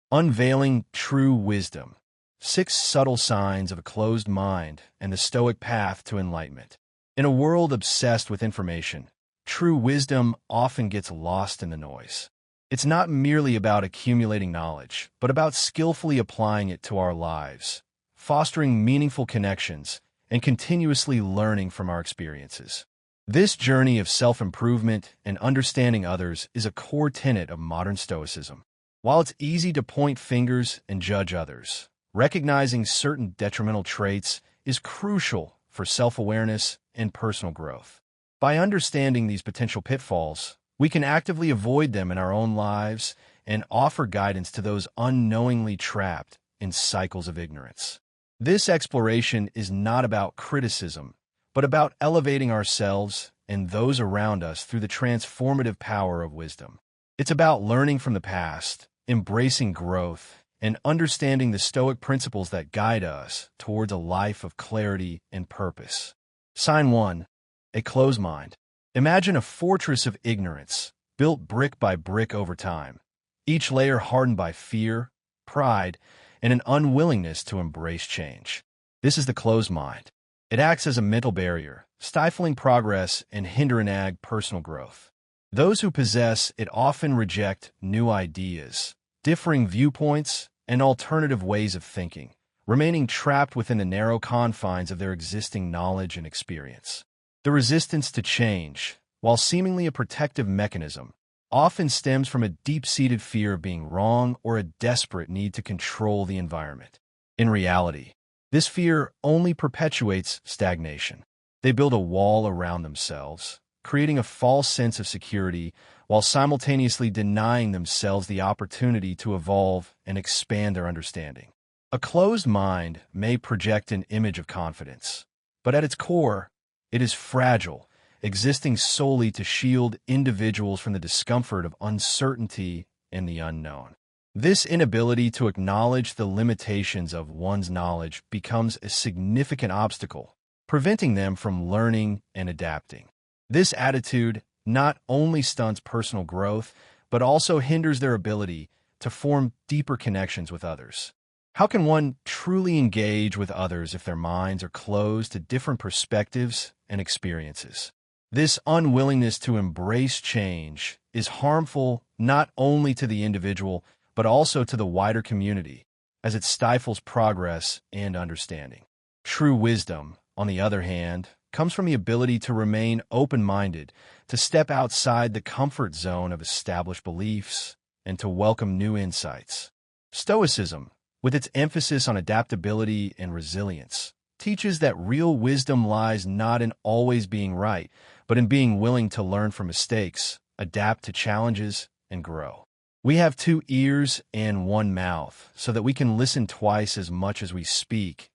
Unveiling True Wisdom. 6 Subtle Signs of a Closed Mind and the Stoic Path to Enlightenment. In a world obsessed with information, true wisdom often gets lost in the noise. It's not merely about accumulating knowledge, but about skillfully applying it to our lives, fostering meaningful connections, and continuously learning from our experiences. This journey of self-improvement and understanding others is a core tenet of modern Stoicism. While it's easy to point fingers and judge others, recognizing certain detrimental traits is crucial for self-awareness and personal growth. By understanding these potential pitfalls, we can actively avoid them in our own lives and offer guidance to those unknowingly trapped in cycles of ignorance. This exploration is not about criticism, but about elevating ourselves and those around us through the transformative power of wisdom. It's about learning from the past, embracing growth, and understanding the Stoic principles that guide us towards a life of clarity and purpose. Sign 1. A closed mind. Imagine a fortress of ignorance, built brick by brick over time, each layer hardened by fear, pride, and an unwillingness to embrace change. This is the closed mind. It acts as a mental barrier, stifling progress and hindering personal growth. Those who possess it often reject new ideas, differing viewpoints, and alternative ways of thinking, remaining trapped within the narrow confines of their existing knowledge and experience. The resistance to change, while seemingly a protective mechanism, often stems from a deep-seated fear of being wrong or a desperate need to control the environment. In reality, this fear only perpetuates stagnation. They build a wall around themselves, creating a false sense of security while simultaneously denying themselves the opportunity to evolve and expand their understanding. A closed mind may project an image of confidence, but at its core, it is fragile, existing solely to shield individuals from the discomfort of uncertainty and the unknown. This inability to acknowledge the limitations of one's knowledge becomes a significant obstacle, preventing them from learning and adapting. This attitude not only stunts personal growth, but also hinders their ability to form deeper connections with others. How can one truly engage with others if their minds are closed to different perspectives and experiences? This unwillingness to embrace change is harmful not only to the individual, but also to the wider community, as it stifles progress and understanding. True wisdom, on the other hand, comes from the ability to remain open-minded, to step outside the comfort zone of established beliefs, and to welcome new insights. Stoicism, with its emphasis on adaptability and resilience, teaches that real wisdom lies not in always being right, but in being willing to learn from mistakes, adapt to challenges, and grow. We have 2 ears and 1 mouth, so that we can listen twice as much as we speak,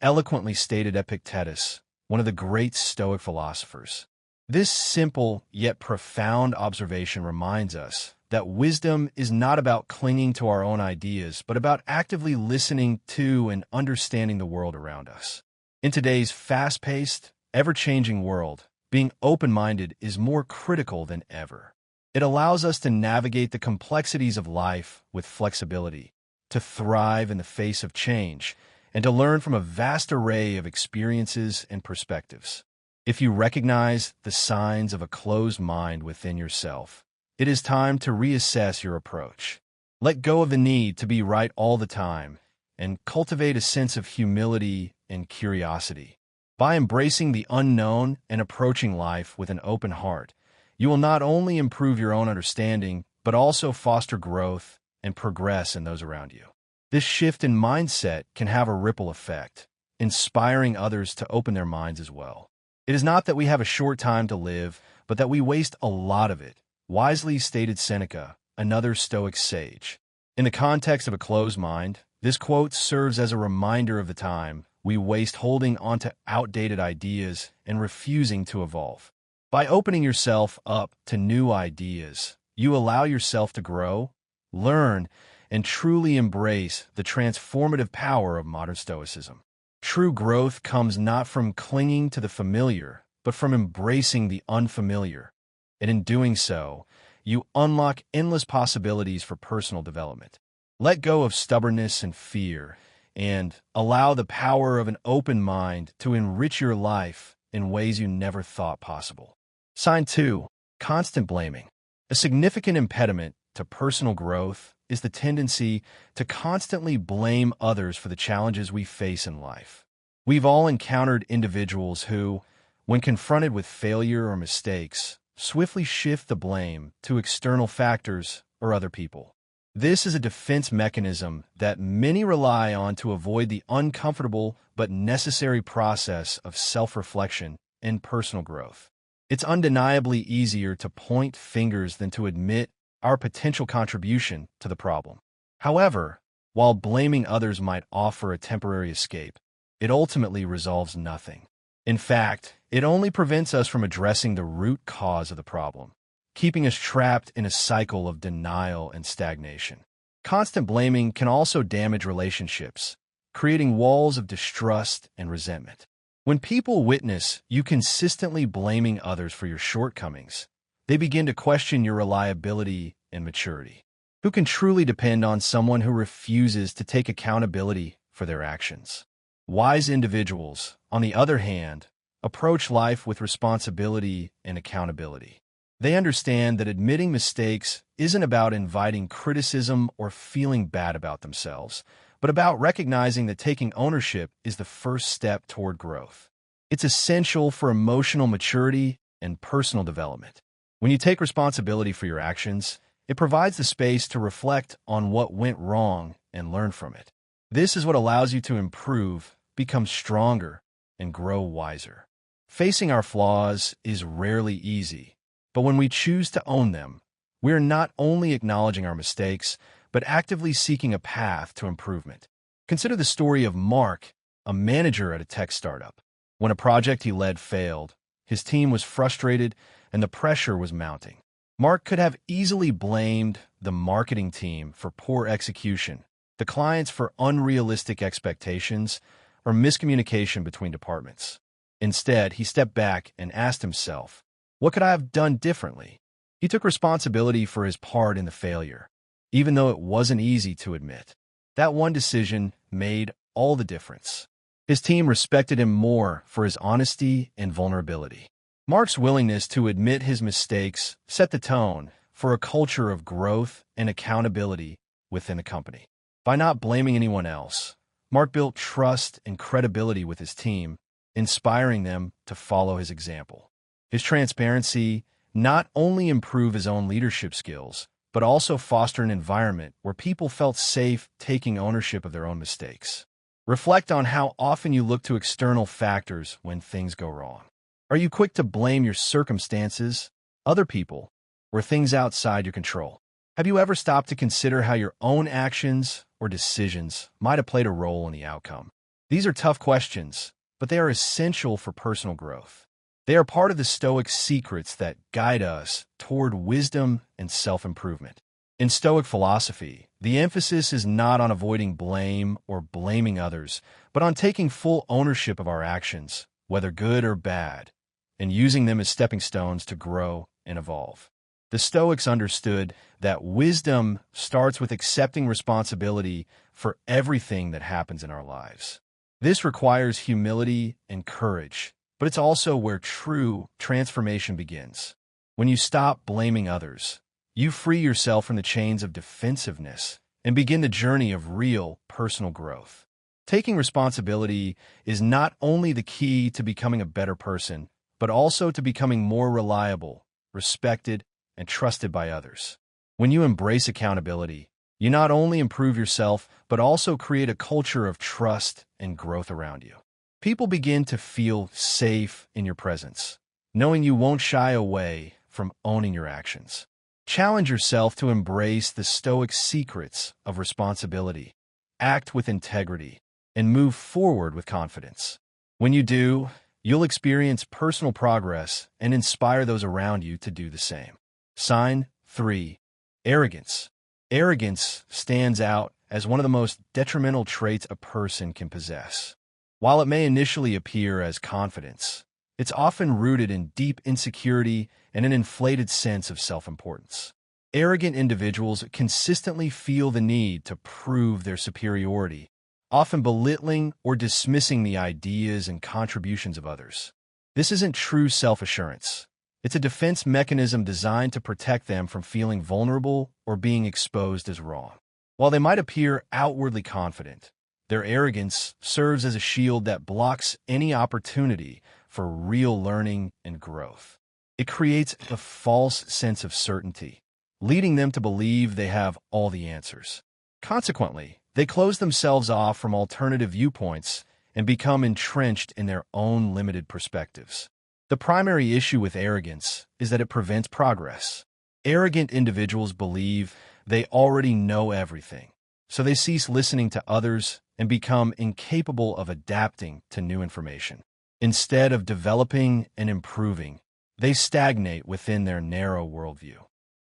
eloquently stated Epictetus, one of the great Stoic philosophers. This simple yet profound observation reminds us that wisdom is not about clinging to our own ideas, but about actively listening to and understanding the world around us. In today's fast-paced, ever-changing world, being open-minded is more critical than ever. It allows us to navigate the complexities of life with flexibility, to thrive in the face of change, and to learn from a vast array of experiences and perspectives. If you recognize the signs of a closed mind within yourself, it is time to reassess your approach. Let go of the need to be right all the time and cultivate a sense of humility and curiosity. By embracing the unknown and approaching life with an open heart, you will not only improve your own understanding, but also foster growth and progress in those around you. This shift in mindset can have a ripple effect, inspiring others to open their minds as well. It is not that we have a short time to live, but that we waste a lot of it, wisely stated Seneca, another Stoic sage. In the context of a closed mind, this quote serves as a reminder of the time we waste holding onto outdated ideas and refusing to evolve. By opening yourself up to new ideas, you allow yourself to grow, learn, and truly embrace the transformative power of modern Stoicism. True growth comes not from clinging to the familiar, but from embracing the unfamiliar. And in doing so, you unlock endless possibilities for personal development. Let go of stubbornness and fear, and allow the power of an open mind to enrich your life in ways you never thought possible. Sign 2. Constant blaming. A significant impediment to personal growth is the tendency to constantly blame others for the challenges we face in life. We've all encountered individuals who, when confronted with failure or mistakes, swiftly shift the blame to external factors or other people. This is a defense mechanism that many rely on to avoid the uncomfortable but necessary process of self-reflection and personal growth. It's undeniably easier to point fingers than to admit our potential contribution to the problem. However, while blaming others might offer a temporary escape, it ultimately resolves nothing. In fact, it only prevents us from addressing the root cause of the problem, keeping us trapped in a cycle of denial and stagnation. Constant blaming can also damage relationships, creating walls of distrust and resentment. When people witness you consistently blaming others for your shortcomings, they begin to question your reliability and maturity. Who can truly depend on someone who refuses to take accountability for their actions? Wise individuals, on the other hand, approach life with responsibility and accountability. They understand that admitting mistakes isn't about inviting criticism or feeling bad about themselves, but about recognizing that taking ownership is the first step toward growth. It's essential for emotional maturity and personal development. When you take responsibility for your actions, it provides the space to reflect on what went wrong and learn from it. This is what allows you to improve, become stronger, and grow wiser. Facing our flaws is rarely easy, but when we choose to own them, we are not only acknowledging our mistakes, but actively seeking a path to improvement. Consider the story of Mark, a manager at a tech startup. When a project he led failed, his team was frustrated and the pressure was mounting. Mark could have easily blamed the marketing team for poor execution, the clients for unrealistic expectations, or miscommunication between departments. Instead, he stepped back and asked himself, what could I have done differently? He took responsibility for his part in the failure, even though it wasn't easy to admit. That one decision made all the difference. His team respected him more for his honesty and vulnerability. Mark's willingness to admit his mistakes set the tone for a culture of growth and accountability within the company. By not blaming anyone else, Mark built trust and credibility with his team, inspiring them to follow his example. His transparency not only improved his own leadership skills, but also fostered an environment where people felt safe taking ownership of their own mistakes. Reflect on how often you look to external factors when things go wrong. Are you quick to blame your circumstances, other people, or things outside your control? Have you ever stopped to consider how your own actions or decisions might have played a role in the outcome? These are tough questions, but they are essential for personal growth. They are part of the Stoic secrets that guide us toward wisdom and self-improvement. In Stoic philosophy, the emphasis is not on avoiding blame or blaming others, but on taking full ownership of our actions, whether good or bad, and using them as stepping stones to grow and evolve. The Stoics understood that wisdom starts with accepting responsibility for everything that happens in our lives. This requires humility and courage, but it's also where true transformation begins. When you stop blaming others, you free yourself from the chains of defensiveness and begin the journey of real personal growth. Taking responsibility is not only the key to becoming a better person, but also to becoming more reliable, respected, and trusted by others. When you embrace accountability, you not only improve yourself, but also create a culture of trust and growth around you. People begin to feel safe in your presence, knowing you won't shy away from owning your actions. Challenge yourself to embrace the Stoic secrets of responsibility, act with integrity, and move forward with confidence. When you do, you'll experience personal progress and inspire those around you to do the same. Sign 3. Arrogance. Arrogance stands out as one of the most detrimental traits a person can possess. While it may initially appear as confidence, it's often rooted in deep insecurity and an inflated sense of self-importance. Arrogant individuals consistently feel the need to prove their superiority, often belittling or dismissing the ideas and contributions of others. This isn't true self-assurance. It's a defense mechanism designed to protect them from feeling vulnerable or being exposed as wrong. While they might appear outwardly confident, their arrogance serves as a shield that blocks any opportunity for real learning and growth. It creates a false sense of certainty, leading them to believe they have all the answers. Consequently, they close themselves off from alternative viewpoints and become entrenched in their own limited perspectives. The primary issue with arrogance is that it prevents progress. Arrogant individuals believe they already know everything, so they cease listening to others and become incapable of adapting to new information. Instead of developing and improving, they stagnate within their narrow worldview.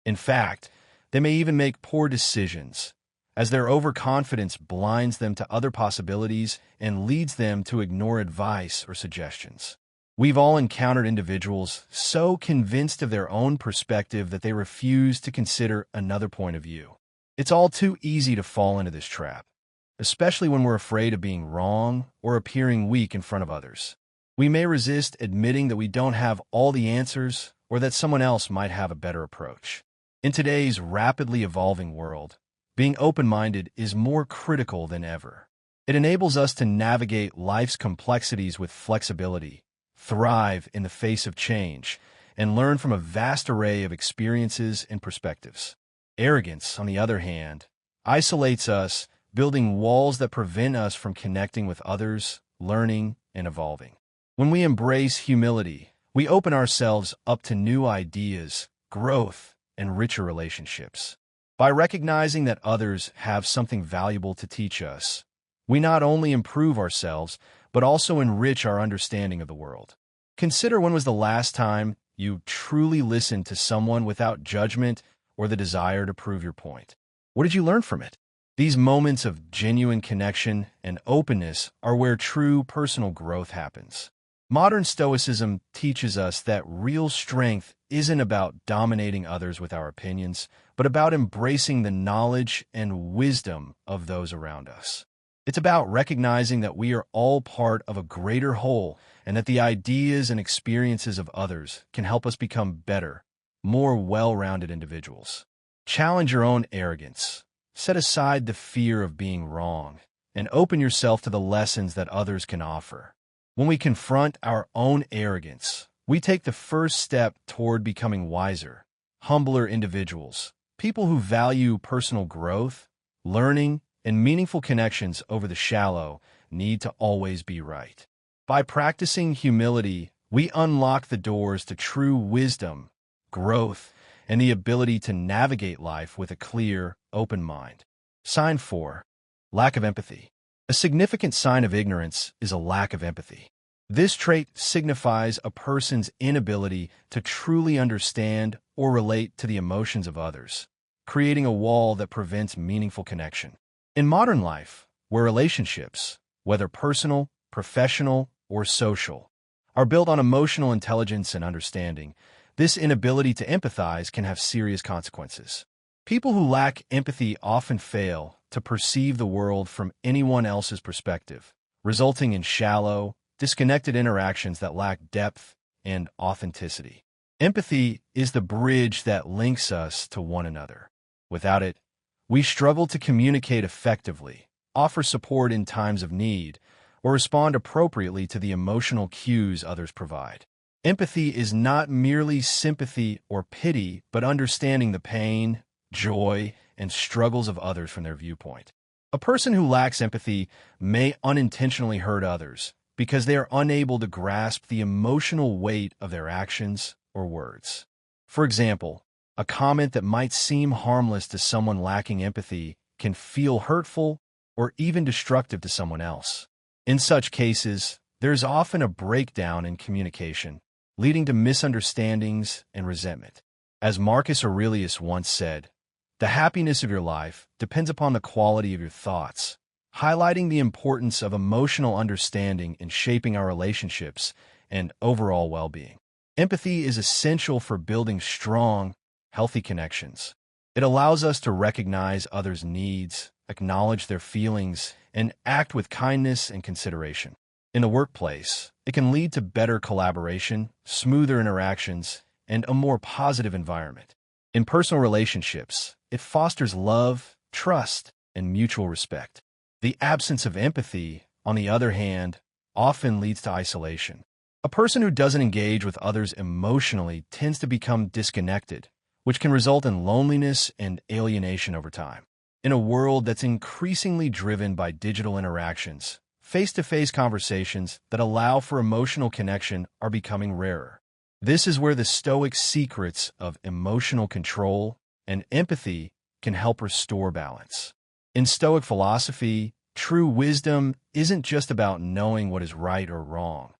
In fact, they may even make poor decisions, as their overconfidence blinds them to other possibilities and leads them to ignore advice or suggestions. We've all encountered individuals so convinced of their own perspective that they refuse to consider another point of view. It's all too easy to fall into this trap, especially when we're afraid of being wrong or appearing weak in front of others. We may resist admitting that we don't have all the answers or that someone else might have a better approach. In today's rapidly evolving world, being open-minded is more critical than ever. It enables us to navigate life's complexities with flexibility, thrive in the face of change, and learn from a vast array of experiences and perspectives. Arrogance, on the other hand, isolates us, building walls that prevent us from connecting with others, learning, and evolving. When we embrace humility, we open ourselves up to new ideas, growth, and richer relationships. By recognizing that others have something valuable to teach us, we not only improve ourselves, but also enrich our understanding of the world. Consider, when was the last time you truly listened to someone without judgment or the desire to prove your point? What did you learn from it? These moments of genuine connection and openness are where true personal growth happens. Modern Stoicism teaches us that real strength isn't about dominating others with our opinions, but about embracing the knowledge and wisdom of those around us. It's about recognizing that we are all part of a greater whole and that the ideas and experiences of others can help us become better, more well-rounded individuals. Challenge your own arrogance. Set aside the fear of being wrong and open yourself to the lessons that others can offer. When we confront our own arrogance, we take the first step toward becoming wiser, humbler individuals, people who value personal growth, learning, and meaningful connections over the shallow need to always be right. By practicing humility, we unlock the doors to true wisdom, growth, and the ability to navigate life with a clear, open mind. Sign 4. Lack of empathy. A significant sign of ignorance is a lack of empathy. This trait signifies a person's inability to truly understand or relate to the emotions of others, creating a wall that prevents meaningful connection. In modern life, where relationships, whether personal, professional, or social, are built on emotional intelligence and understanding, this inability to empathize can have serious consequences. People who lack empathy often fail to perceive the world from anyone else's perspective, resulting in shallow, disconnected interactions that lack depth and authenticity. Empathy is the bridge that links us to one another. Without it, we struggle to communicate effectively, offer support in times of need, or respond appropriately to the emotional cues others provide. Empathy is not merely sympathy or pity, but understanding the pain, joy, and struggles of others from their viewpoint. A person who lacks empathy may unintentionally hurt others because they are unable to grasp the emotional weight of their actions or words. For example, a comment that might seem harmless to someone lacking empathy can feel hurtful or even destructive to someone else. In such cases, there's often a breakdown in communication, leading to misunderstandings and resentment. As Marcus Aurelius once said, "The happiness of your life depends upon the quality of your thoughts," highlighting the importance of emotional understanding in shaping our relationships and overall well-being. Empathy is essential for building strong, healthy connections. It allows us to recognize others' needs, acknowledge their feelings, and act with kindness and consideration. In the workplace, it can lead to better collaboration, smoother interactions, and a more positive environment. In personal relationships, it fosters love, trust, and mutual respect. The absence of empathy, on the other hand, often leads to isolation. A person who doesn't engage with others emotionally tends to become disconnected, which can result in loneliness and alienation over time. In a world that's increasingly driven by digital interactions, face-to-face conversations that allow for emotional connection are becoming rarer. This is where the Stoic secrets of emotional control and empathy can help restore balance. In Stoic philosophy, true wisdom isn't just about knowing what is right or wrong.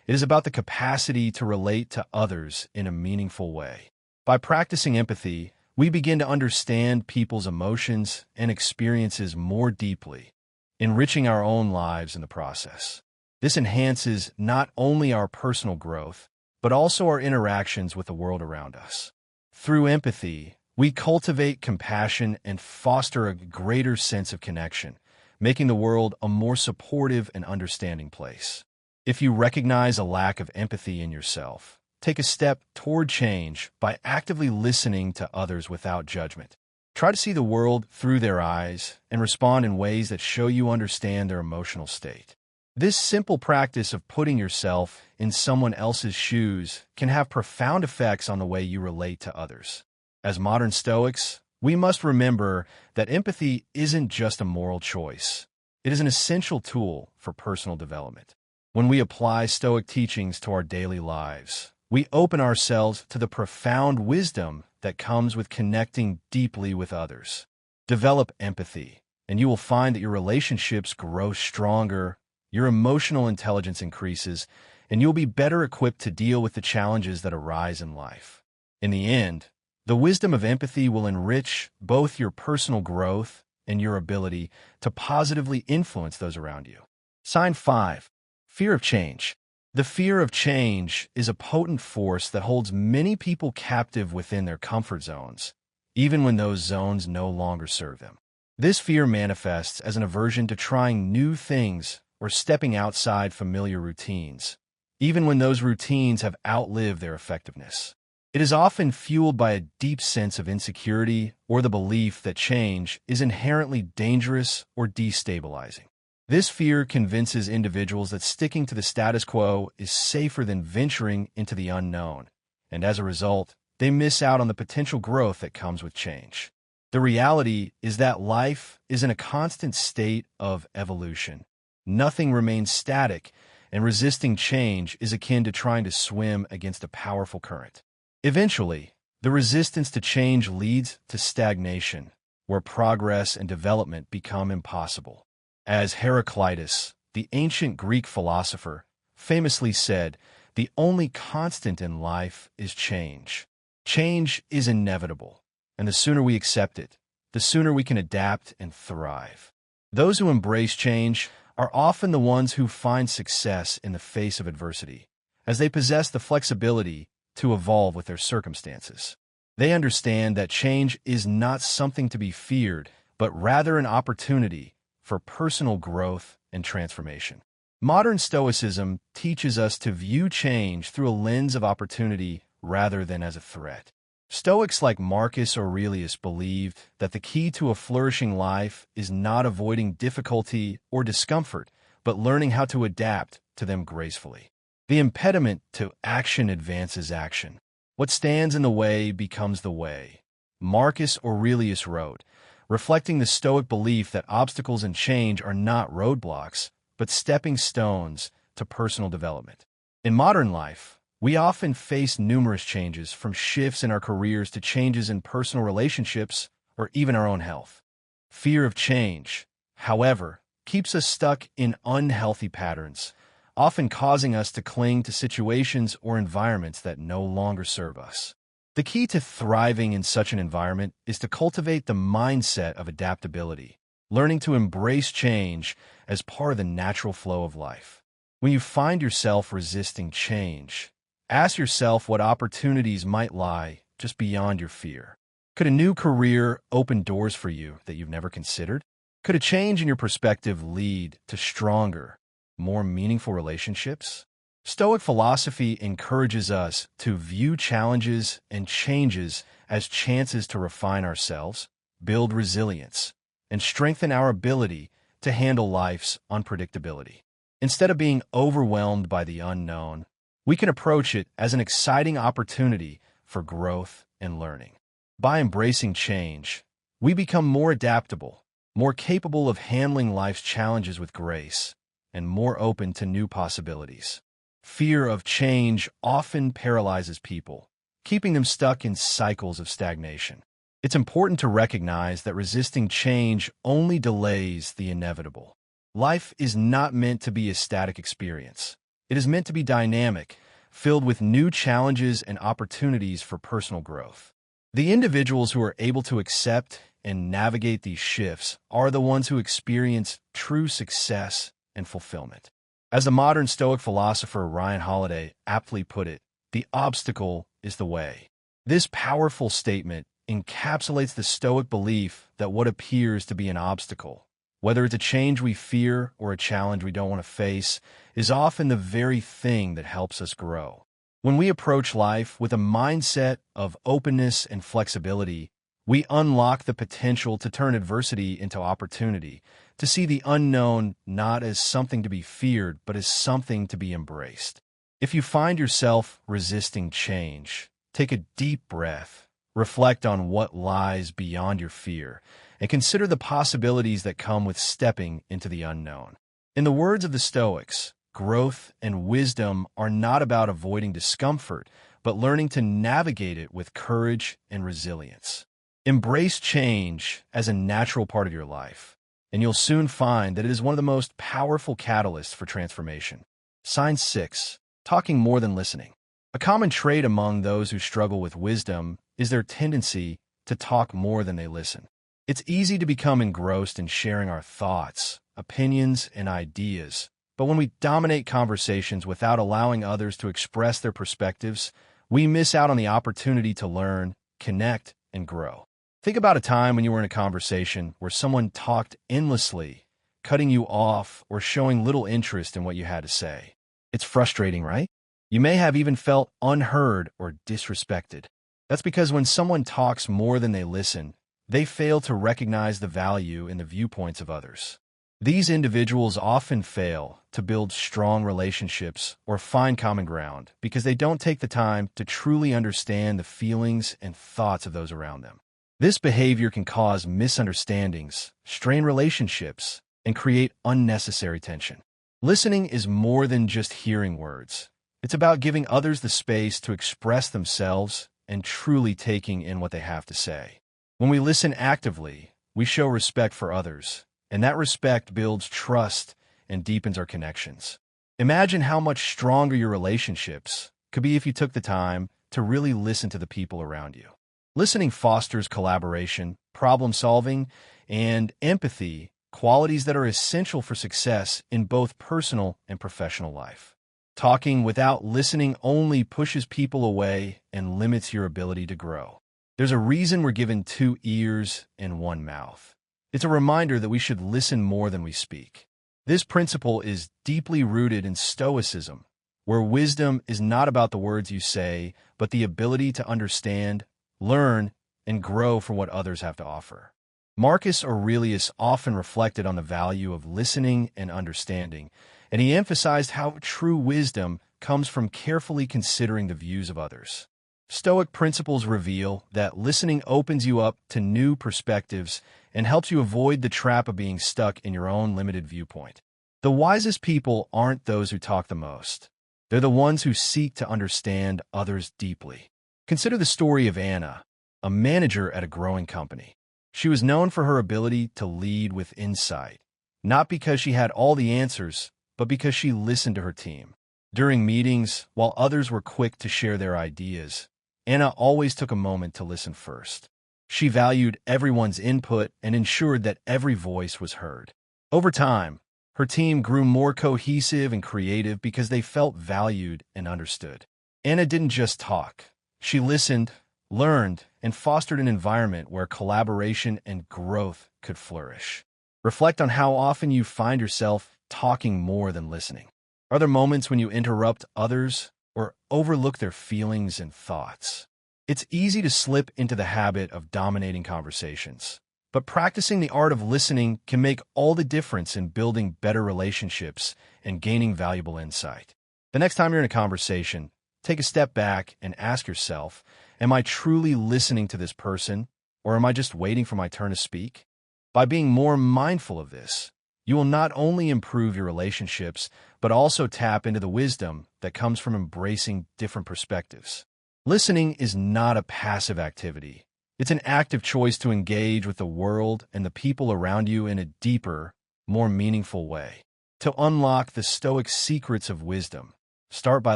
It is about the capacity to relate to others in a meaningful way. By practicing empathy, we begin to understand people's emotions and experiences more deeply, enriching our own lives in the process. This enhances not only our personal growth, but also our interactions with the world around us. Through empathy, we cultivate compassion and foster a greater sense of connection, making the world a more supportive and understanding place. If you recognize a lack of empathy in yourself, take a step toward change by actively listening to others without judgment. Try to see the world through their eyes and respond in ways that show you understand their emotional state. This simple practice of putting yourself in someone else's shoes can have profound effects on the way you relate to others. As modern Stoics, we must remember that empathy isn't just a moral choice. It is an essential tool for personal development. When we apply Stoic teachings to our daily lives, we open ourselves to the profound wisdom that comes with connecting deeply with others. Develop empathy, and you will find that your relationships grow stronger, your emotional intelligence increases, and you'll be better equipped to deal with the challenges that arise in life. In the end, the wisdom of empathy will enrich both your personal growth and your ability to positively influence those around you. Sign 5. Fear of change. The fear of change is a potent force that holds many people captive within their comfort zones, even when those zones no longer serve them. This fear manifests as an aversion to trying new things or stepping outside familiar routines, even when those routines have outlived their effectiveness. It is often fueled by a deep sense of insecurity or the belief that change is inherently dangerous or destabilizing. This fear convinces individuals that sticking to the status quo is safer than venturing into the unknown, and as a result, they miss out on the potential growth that comes with change. The reality is that life is in a constant state of evolution. Nothing remains static, and resisting change is akin to trying to swim against a powerful current. Eventually, the resistance to change leads to stagnation, where progress and development become impossible. As Heraclitus, the ancient Greek philosopher, famously said, "The only constant in life is change." Change is inevitable, and the sooner we accept it, the sooner we can adapt and thrive. Those who embrace change are often the ones who find success in the face of adversity, as they possess the flexibility to evolve with their circumstances. They understand that change is not something to be feared, but rather an opportunity for personal growth and transformation. Modern Stoicism teaches us to view change through a lens of opportunity rather than as a threat. Stoics like Marcus Aurelius believed that the key to a flourishing life is not avoiding difficulty or discomfort, but learning how to adapt to them gracefully. The impediment to action advances action. What stands in the way becomes the way. Marcus Aurelius wrote, reflecting the Stoic belief that obstacles and change are not roadblocks, but stepping stones to personal development. In modern life, we often face numerous changes, from shifts in our careers to changes in personal relationships or even our own health. Fear of change, however, keeps us stuck in unhealthy patterns, often causing us to cling to situations or environments that no longer serve us. The key to thriving in such an environment is to cultivate the mindset of adaptability, learning to embrace change as part of the natural flow of life. When you find yourself resisting change, ask yourself what opportunities might lie just beyond your fear. Could a new career open doors for you that you've never considered? Could a change in your perspective lead to stronger, more meaningful relationships? Stoic philosophy encourages us to view challenges and changes as chances to refine ourselves, build resilience, and strengthen our ability to handle life's unpredictability. Instead of being overwhelmed by the unknown, we can approach it as an exciting opportunity for growth and learning. By embracing change, we become more adaptable, more capable of handling life's challenges with grace, and more open to new possibilities. Fear of change often paralyzes people, keeping them stuck in cycles of stagnation. It's important to recognize that resisting change only delays the inevitable. Life is not meant to be a static experience. It is meant to be dynamic, filled with new challenges and opportunities for personal growth. The individuals who are able to accept and navigate these shifts are the ones who experience true success and fulfillment. As the modern Stoic philosopher Ryan Holiday aptly put it, the obstacle is the way. This powerful statement encapsulates the Stoic belief that what appears to be an obstacle, whether it's a change we fear or a challenge we don't want to face, is often the very thing that helps us grow. When we approach life with a mindset of openness and flexibility, we unlock the potential to turn adversity into opportunity, to see the unknown not as something to be feared, but as something to be embraced. If you find yourself resisting change, take a deep breath, reflect on what lies beyond your fear, and consider the possibilities that come with stepping into the unknown. In the words of the Stoics, growth and wisdom are not about avoiding discomfort, but learning to navigate it with courage and resilience. Embrace change as a natural part of your life, and you'll soon find that it is one of the most powerful catalysts for transformation. Sign 6. Talking more than listening. A common trait among those who struggle with wisdom is their tendency to talk more than they listen. It's easy to become engrossed in sharing our thoughts, opinions, and ideas, but when we dominate conversations without allowing others to express their perspectives, we miss out on the opportunity to learn, connect, and grow. Think about a time when you were in a conversation where someone talked endlessly, cutting you off or showing little interest in what you had to say. It's frustrating, right? You may have even felt unheard or disrespected. That's because when someone talks more than they listen, they fail to recognize the value in the viewpoints of others. These individuals often fail to build strong relationships or find common ground because they don't take the time to truly understand the feelings and thoughts of those around them. This behavior can cause misunderstandings, strain relationships, and create unnecessary tension. Listening is more than just hearing words. It's about giving others the space to express themselves and truly taking in what they have to say. When we listen actively, we show respect for others, and that respect builds trust and deepens our connections. Imagine how much stronger your relationships could be if you took the time to really listen to the people around you. Listening fosters collaboration, problem-solving, and empathy, qualities that are essential for success in both personal and professional life. Talking without listening only pushes people away and limits your ability to grow. There's a reason we're given 2 ears and 1 mouth. It's a reminder that we should listen more than we speak. This principle is deeply rooted in Stoicism, where wisdom is not about the words you say, but the ability to understand, learn, and grow from what others have to offer. Marcus Aurelius often reflected on the value of listening and understanding, and he emphasized how true wisdom comes from carefully considering the views of others. Stoic principles reveal that listening opens you up to new perspectives and helps you avoid the trap of being stuck in your own limited viewpoint. The wisest people aren't those who talk the most. They're the ones who seek to understand others deeply. Consider the story of Anna, a manager at a growing company. She was known for her ability to lead with insight, not because she had all the answers, but because she listened to her team. During meetings, while others were quick to share their ideas, Anna always took a moment to listen first. She valued everyone's input and ensured that every voice was heard. Over time, her team grew more cohesive and creative because they felt valued and understood. Anna didn't just talk. She listened, learned, and fostered an environment where collaboration and growth could flourish. Reflect on how often you find yourself talking more than listening. Are there moments when you interrupt others or overlook their feelings and thoughts? It's easy to slip into the habit of dominating conversations, but practicing the art of listening can make all the difference in building better relationships and gaining valuable insight. The next time you're in a conversation, take a step back and ask yourself, am I truly listening to this person, or am I just waiting for my turn to speak? By being more mindful of this, you will not only improve your relationships, but also tap into the wisdom that comes from embracing different perspectives. Listening is not a passive activity. It's an active choice to engage with the world and the people around you in a deeper, more meaningful way. To unlock the Stoic secrets of wisdom, start by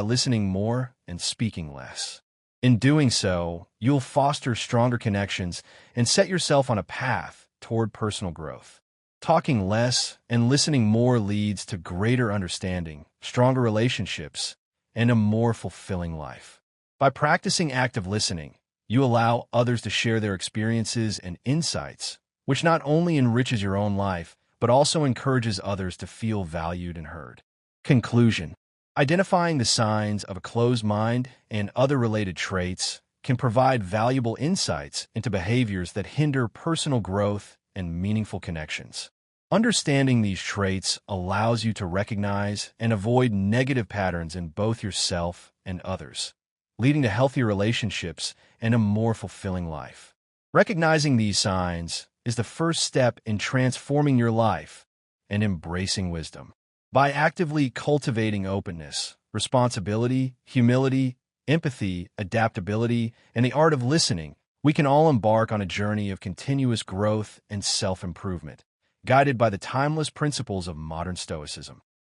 listening more and speaking less. In doing so, you'll foster stronger connections and set yourself on a path toward personal growth. Talking less and listening more leads to greater understanding, stronger relationships, and a more fulfilling life. By practicing active listening, you allow others to share their experiences and insights, which not only enriches your own life, but also encourages others to feel valued and heard. Conclusion: identifying the signs of a closed mind and other related traits can provide valuable insights into behaviors that hinder personal growth and meaningful connections. Understanding these traits allows you to recognize and avoid negative patterns in both yourself and others, leading to healthier relationships and a more fulfilling life. Recognizing these signs is the first step in transforming your life and embracing wisdom. By actively cultivating openness, responsibility, humility, empathy, adaptability, and the art of listening, we can all embark on a journey of continuous growth and self-improvement, guided by the timeless principles of modern Stoicism.